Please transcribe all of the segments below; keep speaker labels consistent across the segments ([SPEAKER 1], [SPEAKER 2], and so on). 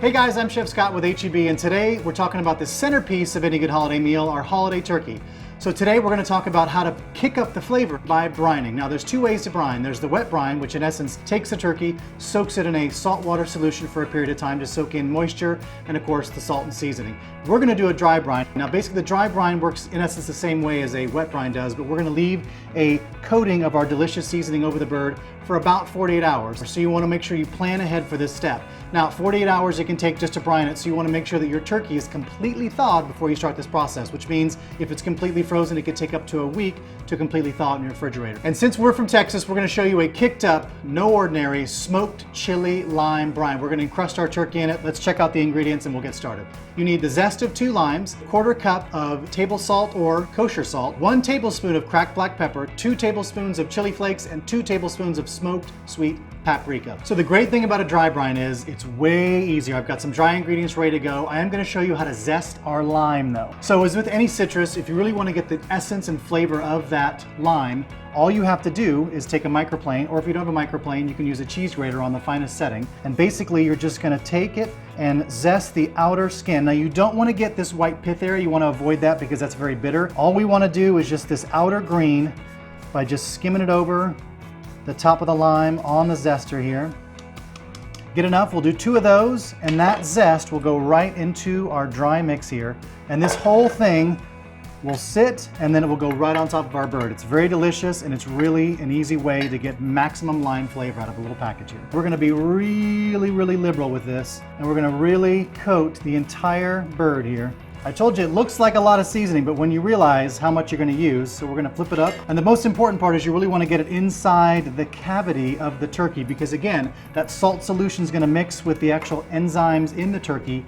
[SPEAKER 1] Hey guys, I'm Chef Scott with HEB, and today we're talking about the centerpiece of any good holiday meal, our holiday turkey. So today we're going to talk about how to kick up the flavor by brining. Now there's two ways to brine. There's the wet brine, which in essence takes the turkey, soaks it in a saltwater solution for a period of time to soak in moisture and of course the salt and seasoning. We're going to do a dry brine. Now basically the dry brine works in essence the same way as a wet brine does, but we're going to leave a coating of our delicious seasoning over the bird for about 48 hours. So you want to make sure you plan ahead for this step. Now 48 hours it can take just to brine it, so you want to make sure that your turkey is completely thawed before you start this process, which means if it's completely frozen, it could take up to a week to completely thaw it in your refrigerator. And since we're from Texas, we're going to show you a kicked up, no ordinary, smoked chili lime brine. We're going to encrust our turkey in it. Let's check out the ingredients and we'll get started. You need the zest of 2 limes, 1/4 cup of table salt or kosher salt, 1 tablespoon of cracked black pepper, 2 tablespoons of chili flakes, and 2 tablespoons of smoked sweet paprika. So the great thing about a dry brine is it's way easier. I've got some dry ingredients ready to go. I am going to show you how to zest our lime though. So as with any citrus, if you really want to get the essence and flavor of that lime, all you have to do is take a microplane, or if you don't have a microplane, you can use a cheese grater on the finest setting. And basically you're just going to take it and zest the outer skin. Now you don't want to get this white pith area. You want to avoid that because that's very bitter. All we want to do is just this outer green by just skimming it over the top of the lime on the zester here. Get enough, we'll do 2 of those, and that zest will go right into our dry mix here. And this whole thing will sit, and then it will go right on top of our bird. It's very delicious, and it's really an easy way to get maximum lime flavor out of a little package here. We're gonna be really liberal with this, and we're gonna really coat the entire bird here. I told you it looks like a lot of seasoning, but when you realize how much you're going to use, so we're going to flip it up. And the most important part is you really want to get it inside the cavity of the turkey, because again, that salt solution is going to mix with the actual enzymes in the turkey.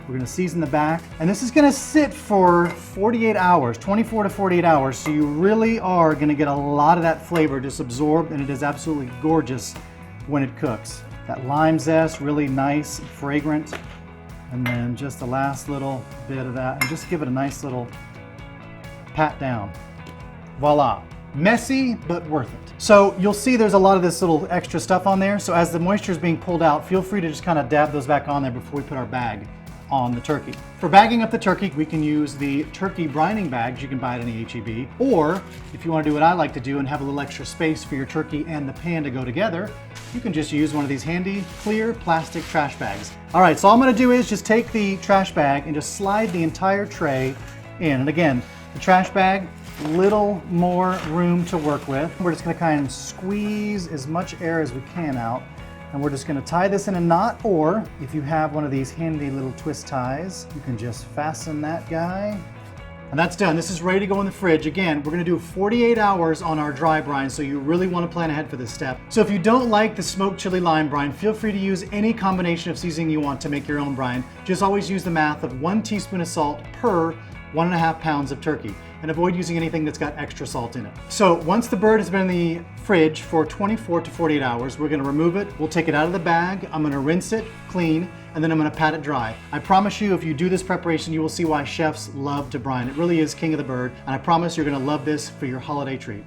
[SPEAKER 1] We're going to season the back, and this is going to sit for 48 hours, 24 to 48 hours. So you really are going to get a lot of that flavor just absorbed, and it is absolutely gorgeous when it cooks. That lime zest, really nice, fragrant. And then just the last little bit of that, and just give it a nice little pat down. Voila. Messy, but worth it. So you'll see there's a lot of this little extra stuff on there. So as the moisture is being pulled out, feel free to just kind of dab those back on there before we put our bag on the turkey. For bagging up the turkey, we can use the turkey brining bags you can buy at any HEB, or if you want to do what I like to do and have a little extra space for your turkey and the pan to go together, you can just use one of these handy clear plastic trash bags. All right, so all I'm going to do is just take the trash bag and just slide the entire tray in. And again, the trash bag, little more room to work with. We're just going to kind of squeeze as much air as we can out. And we're just going to tie this in a knot, or if you have one of these handy little twist ties, you can just fasten that guy. And that's done. This is ready to go in the fridge. Again, we're going to do 48 hours on our dry brine, so you really want to plan ahead for this step. So if you don't like the smoked chili lime brine, feel free to use any combination of seasoning you want to make your own brine. Just always use the math of 1 teaspoon of salt per 1.5 pounds of turkey, and avoid using anything that's got extra salt in it. So once the bird has been in the fridge for 24 to 48 hours, we're gonna remove it. We'll take it out of the bag. I'm gonna rinse it clean, and then I'm gonna pat it dry. I promise you, if you do this preparation, you will see why chefs love to brine. It really is king of the bird, and I promise you're gonna love this for your holiday treat.